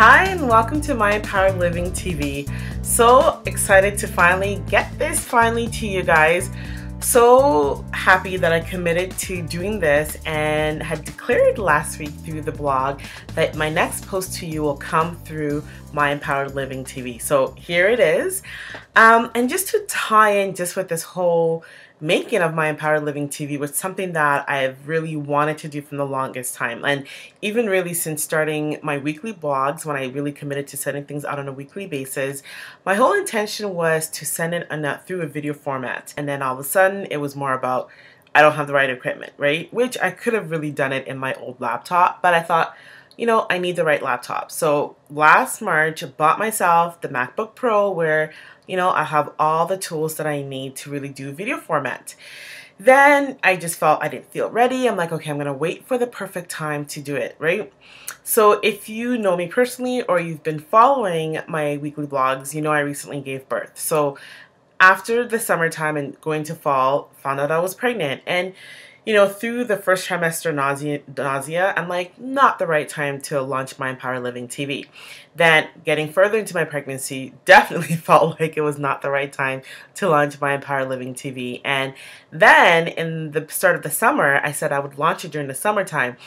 Hi and welcome to My Empowered Living TV. So excited to finally get this to you guys. So happy that I committed to doing this and had declared last week through the blog that my next post to you will come through My Empowered Living TV. So here it is. And just to tie in just with this whole making of My Empowered Living TV was something that I've really wanted to do from the longest time. And even really since starting my weekly blogs, when I really committed to sending things out on a weekly basis, my whole intention was to send it through a video format. And then all of a sudden it was more about, I don't have the right equipment, right? Which I could have really done it in my old laptop, but I thought, you know, I need the right laptop. So last March, I bought myself the MacBook Pro where, you know, I have all the tools that I need to really do video format. Then I just felt I didn't feel ready. I'm like, okay, I'm going to wait for the perfect time to do it, right? So if you know me personally or you've been following my weekly blogs, you know I recently gave birth. So after the summertime and going to fall, found out I was pregnant. And you know, through the first trimester nausea, I'm like, not the right time to launch My Empowered Living TV. Then getting further into my pregnancy, definitely felt like it was not the right time to launch My Empowered Living TV. And then in the start of the summer, I said I would launch it during the summertime.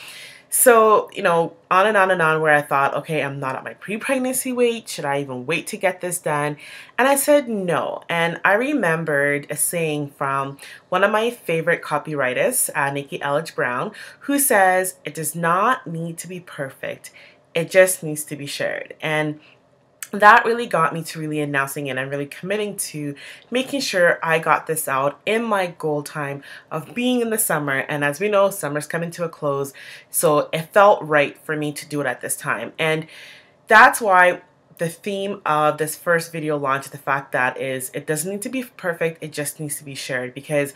So, you know, on and on and on where I thought, okay, I'm not at my pre-pregnancy weight. Should I even wait to get this done? And I said no. And I remembered a saying from one of my favorite copywriters, Nikki Elledge Brown, who says, it does not need to be perfect. It just needs to be shared. And that really got me to really announcing it and really committing to making sure I got this out in my goal time of being in the summer. And as we know, summer's coming to a close. So it felt right for me to do it at this time. And that's why the theme of this first video launch, the fact that is, it doesn't need to be perfect. It just needs to be shared, because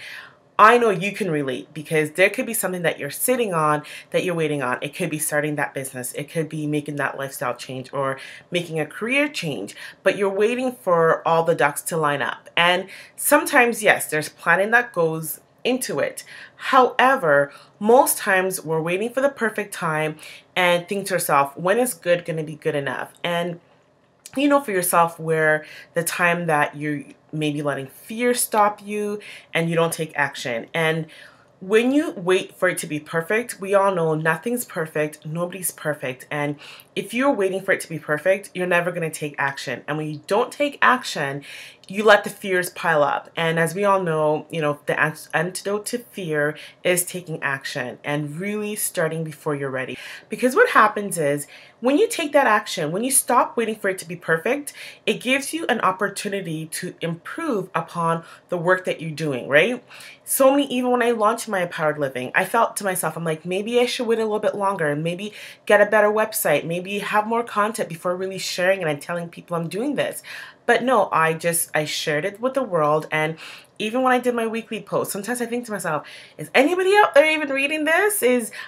I know you can relate, because there could be something that you're sitting on, that you're waiting on. It could be starting that business. It could be making that lifestyle change or making a career change, but you're waiting for all the ducks to line up. And sometimes, yes, there's planning that goes into it. However, most times we're waiting for the perfect time and think to yourself, when is good going to be good enough? And you know for yourself where the time that you're maybe letting fear stop you and you don't take action. And when you wait for it to be perfect, we all know nothing's perfect, nobody's perfect. And if you're waiting for it to be perfect, you're never going to take action. And when you don't take action, you let the fears pile up. And as we all know, you know, the antidote to fear is taking action and really starting before you're ready. Because what happens is when you take that action, when you stop waiting for it to be perfect, it gives you an opportunity to improve upon the work that you're doing, right? So many, even when I launched My Empowered Living, I felt to myself, I'm like, maybe I should wait a little bit longer and maybe get a better website, maybe have more content before really sharing it and telling people I'm doing this. But no, I shared it with the world. And even when I did my weekly post, sometimes I think to myself, is anybody out there even reading this?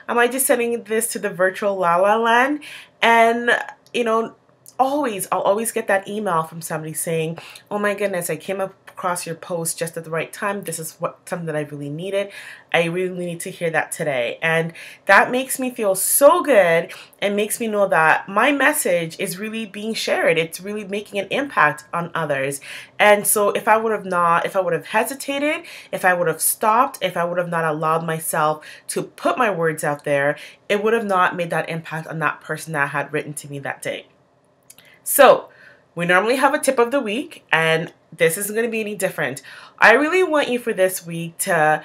Am I just sending this to the virtual la la land? And, you know, I'll always get that email from somebody saying, oh my goodness, I came across your post just at the right time. This is something that I really needed. I really need to hear that today. And that makes me feel so good and makes me know that my message is really being shared. It's really making an impact on others. And so if I would have hesitated, if I would have stopped, if I would have not allowed myself to put my words out there, it would have not made that impact on that person that had written to me that day. So we normally have a tip of the week, and this isn't going to be any different. I really want you for this week to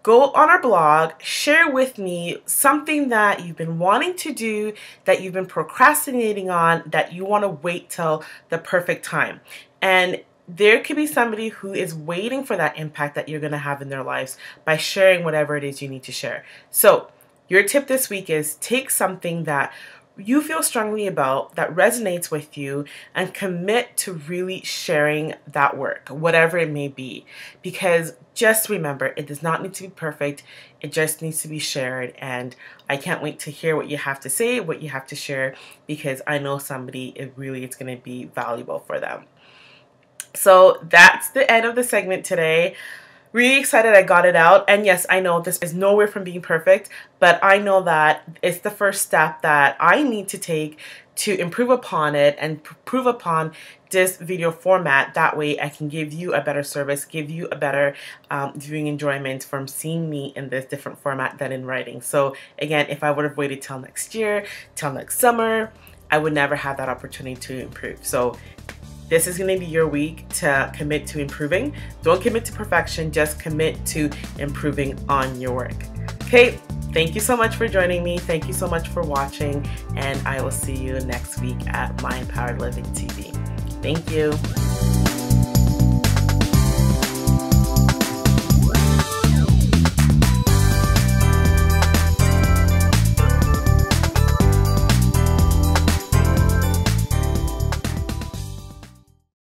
go on our blog, share with me something that you've been wanting to do, that you've been procrastinating on, that you want to wait till the perfect time. And there could be somebody who is waiting for that impact that you're going to have in their lives by sharing whatever it is you need to share. So your tip this week is take something that you feel strongly about, that resonates with you, and commit to really sharing that work, whatever it may be. Because just remember, it does not need to be perfect. It just needs to be shared. And I can't wait to hear what you have to say, what you have to share, because I know somebody, it's going to be valuable for them. So that's the end of the segment today. Really excited I got it out. And yes, I know this is nowhere from being perfect, but I know that it's the first step that I need to take to improve upon it and improve upon this video format. That way I can give you a better service, give you a better viewing enjoyment from seeing me in this different format than in writing. So again, if I would have waited till next year, till next summer, I would never have that opportunity to improve. So this is going to be your week to commit to improving. Don't commit to perfection, just commit to improving on your work. Okay, thank you so much for joining me. Thank you so much for watching, and I will see you next week at My Empowered Living TV. Thank you.